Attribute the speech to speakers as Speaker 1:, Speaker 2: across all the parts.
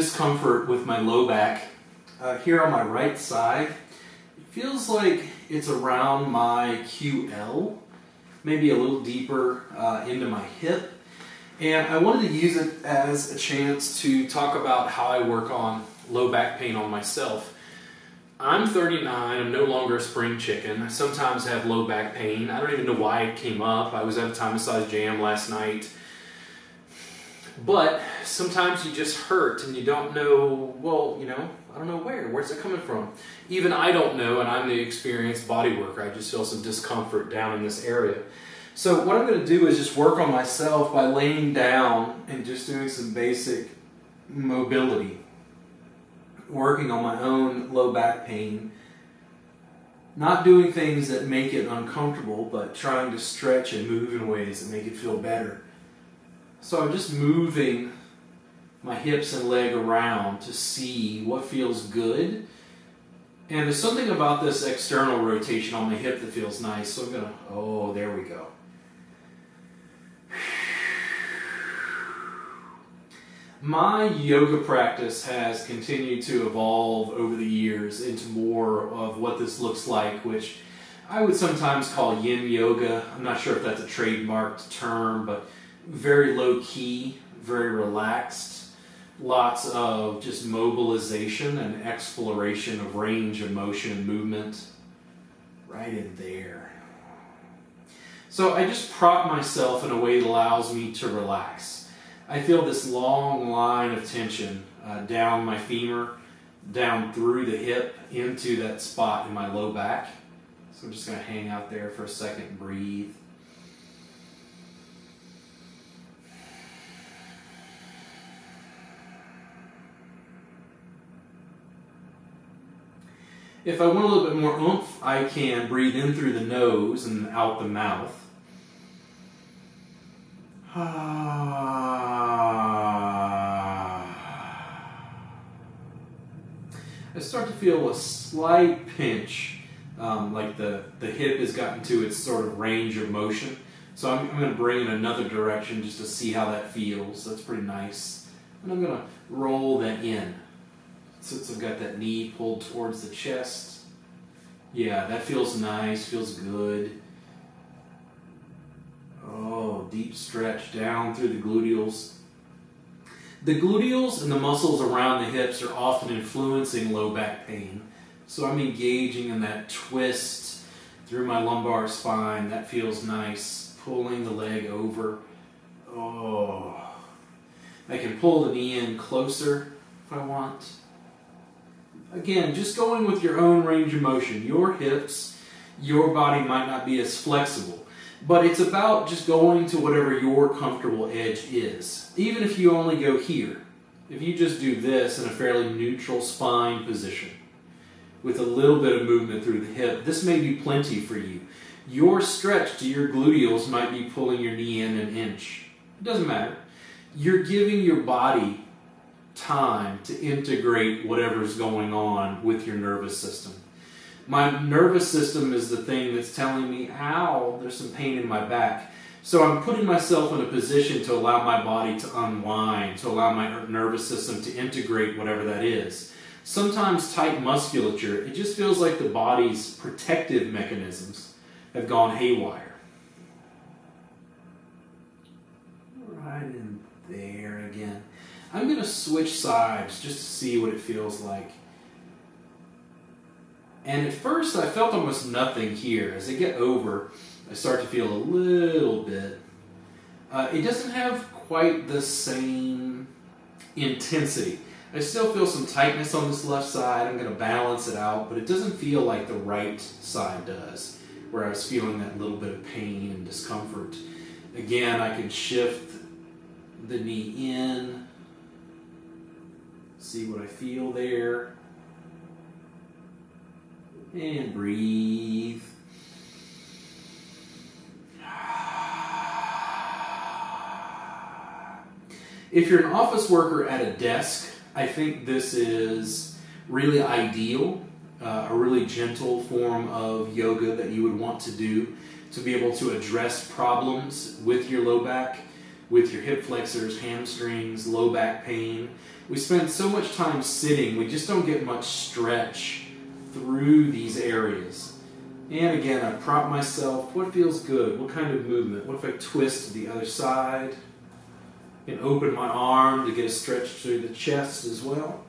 Speaker 1: discomfort with my low back. Here on my right side, it feels like it's around my QL, maybe a little deeper into my hip. And I wanted to use it as a chance to talk about how I work on low back pain on myself. I'm 39, I'm no longer a spring chicken. I sometimes have low back pain. I don't even know why it came up. I was at a Thai massage jam last night. But sometimes you just hurt and you don't know, well, I don't know where's it coming from? Even I don't know, and I'm the experienced body worker. I just feel some discomfort down in this area. So what I'm going to do is just work on myself by laying down and just doing some basic mobility. Working on my own low back pain. Not doing things that make it uncomfortable, but trying to stretch and move in ways that make it feel better. So I'm just moving my hips and leg around to see what feels good. And there's something about this external rotation on my hip that feels nice. So I'm going to, there we go. My yoga practice has continued to evolve over the years into more of what this looks like, which I would sometimes call yin yoga. I'm not sure if that's a trademarked term, but very low key, very relaxed. Lots of just mobilization and exploration of range of motion and movement right in there. So I just prop myself in a way that allows me to relax. I feel this long line of tension down my femur, down through the hip, into that spot in my low back. So I'm just going to hang out there for a second and breathe. If I want a little bit more oomph, I can breathe in through the nose and out the mouth. I start to feel a slight pinch, like the hip has gotten to its sort of range of motion. So I'm going to bring it in another direction just to see how that feels. That's pretty nice. And I'm going to roll that in. Since I've got that knee pulled towards the chest. Yeah, that feels nice, feels good. Oh, deep stretch down through the gluteals. The gluteals and the muscles around the hips are often influencing low back pain. So I'm engaging in that twist through my lumbar spine. That feels nice. Pulling the leg over. Oh. I can pull the knee in closer if I want. Again, just going with your own range of motion. Your hips, your body might not be as flexible. But it's about just going to whatever your comfortable edge is. Even if you only go here. If you just do this in a fairly neutral spine position with a little bit of movement through the hip, this may be plenty for you. Your stretch to your gluteals might be pulling your knee in an inch. It doesn't matter. You're giving your body time to integrate whatever's going on with your nervous system. My nervous system is the thing that's telling me, ow, there's some pain in my back. So I'm putting myself in a position to allow my body to unwind, to allow my nervous system to integrate whatever that is. Sometimes tight musculature, it just feels like the body's protective mechanisms have gone haywire. Right in there again. I'm going to switch sides just to see what it feels like. And at first I felt almost nothing here. As I get over, I start to feel a little bit. It doesn't have quite the same intensity. I still feel some tightness on this left side. I'm going to balance it out, but it doesn't feel like the right side does, where I was feeling that little bit of pain and discomfort. Again, I can shift the knee in, see what I feel there, and breathe. If you're an office worker at a desk, I think this is really ideal, a really gentle form of yoga that you would want to do to be able to address problems with your low back with your hip flexors, hamstrings, low back pain. We spend so much time sitting, we just don't get much stretch through these areas. And again, I prop myself. What feels good? What kind of movement? What if I twist to the other side? And open my arm to get a stretch through the chest as well.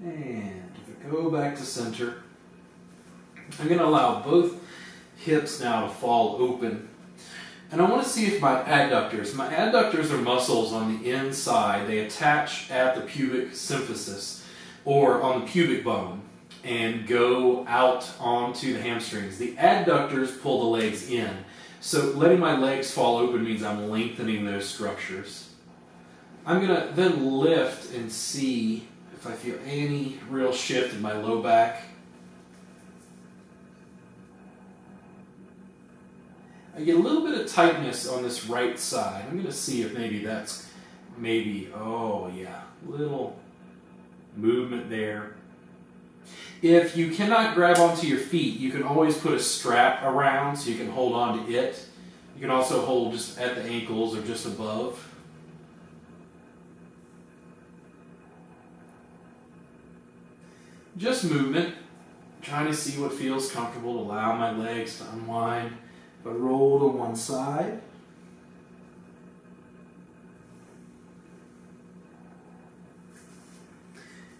Speaker 1: And if I go back to center, I'm going to allow both hips now to fall open. And I want to see if my adductors are muscles on the inside. They attach at the pubic symphysis or on the pubic bone and go out onto the hamstrings. The adductors pull the legs in. So letting my legs fall open means I'm lengthening those structures. I'm going to then lift and see if I feel any real shift in my low back. I get a little bit of tightness on this right side. I'm going to see if oh yeah, little movement there. If you cannot grab onto your feet, you can always put a strap around so you can hold on to it. You can also hold just at the ankles or just above. Just movement, trying to see what feels comfortable, allow my legs to unwind. If I roll to one side,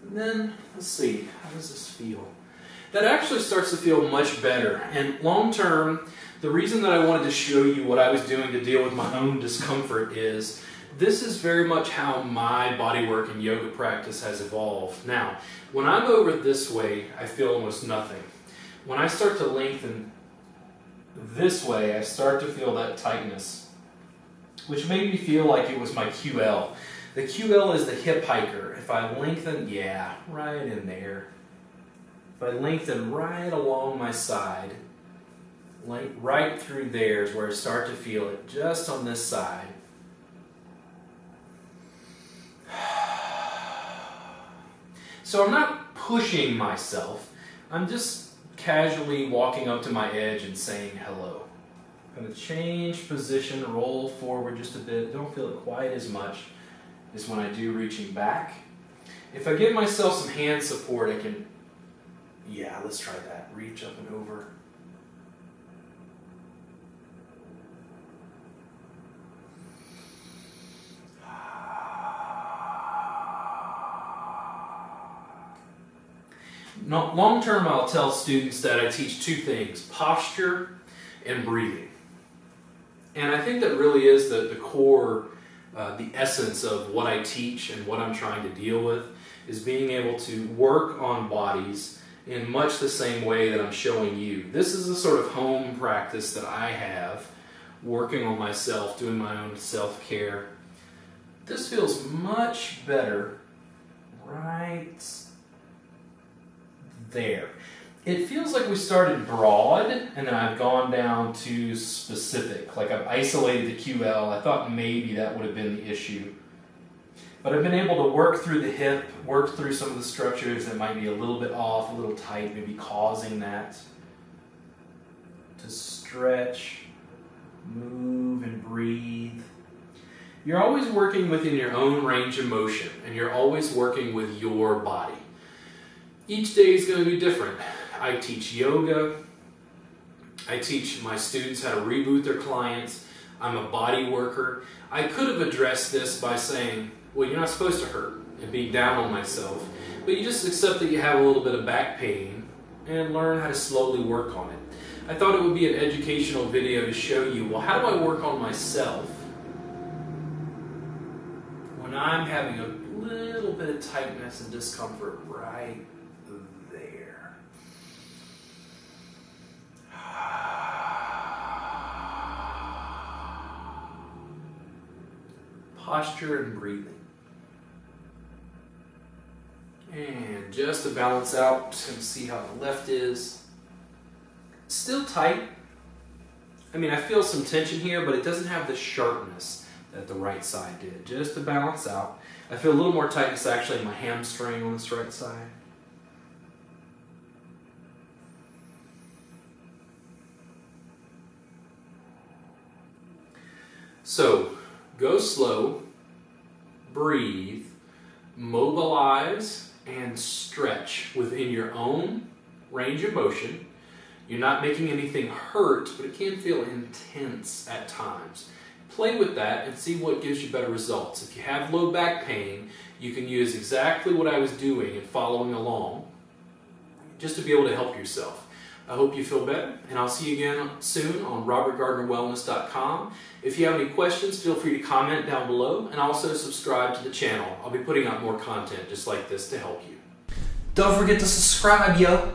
Speaker 1: and then let's see, how does this feel? That actually starts to feel much better. And long term, the reason that I wanted to show you what I was doing to deal with my own discomfort is this is very much how my bodywork and yoga practice has evolved. Now, when I'm over this way, I feel almost nothing. When I start to lengthen this way, I start to feel that tightness, which made me feel like it was my QL. The QL is the hip hiker. If I lengthen, yeah, right in there. If I lengthen right along my side, right through there is where I start to feel it, just on this side. So I'm not pushing myself. I'm just casually walking up to my edge and saying hello. I'm going to change position, roll forward just a bit. Don't feel it quite as much as when I do reaching back. If I give myself some hand support, I can, yeah, let's try that. Reach up and over. Long term, I'll tell students that I teach two things, posture and breathing. And I think that really is the core, the essence of what I teach and what I'm trying to deal with, is being able to work on bodies in much the same way that I'm showing you. This is a sort of home practice that I have, working on myself, doing my own self-care. This feels much better right there. It feels like we started broad and then I've gone down to specific, like I've isolated the QL. I thought maybe that would have been the issue. But I've been able to work through the hip, work through some of the structures that might be a little bit off, a little tight, maybe causing that to stretch, move, and breathe. You're always working within your own range of motion, and you're always working with your body. Each day is going to be different. I teach yoga. I teach my students how to reboot their clients. I'm a body worker. I could have addressed this by saying, well, you're not supposed to hurt and be down on myself, but you just accept that you have a little bit of back pain and learn how to slowly work on it. I thought it would be an educational video to show you, well, how do I work on myself when I'm having a little bit of tightness and discomfort right there. Posture and breathing. And just to balance out, just going to see how the left is. Still tight. I mean, I feel some tension here, but it doesn't have the sharpness that the right side did, just to balance out. I feel a little more tightness actually in my hamstring on this right side. So, go slow, breathe, mobilize, and stretch within your own range of motion. You're not making anything hurt, but it can feel intense at times. Play with that and see what gives you better results. If you have low back pain, you can use exactly what I was doing and following along just to be able to help yourself. I hope you feel better, and I'll see you again soon on robertgardnerwellness.com. If you have any questions, feel free to comment down below, and also subscribe to the channel. I'll be putting out more content just like this to help you. Don't forget to subscribe, yo!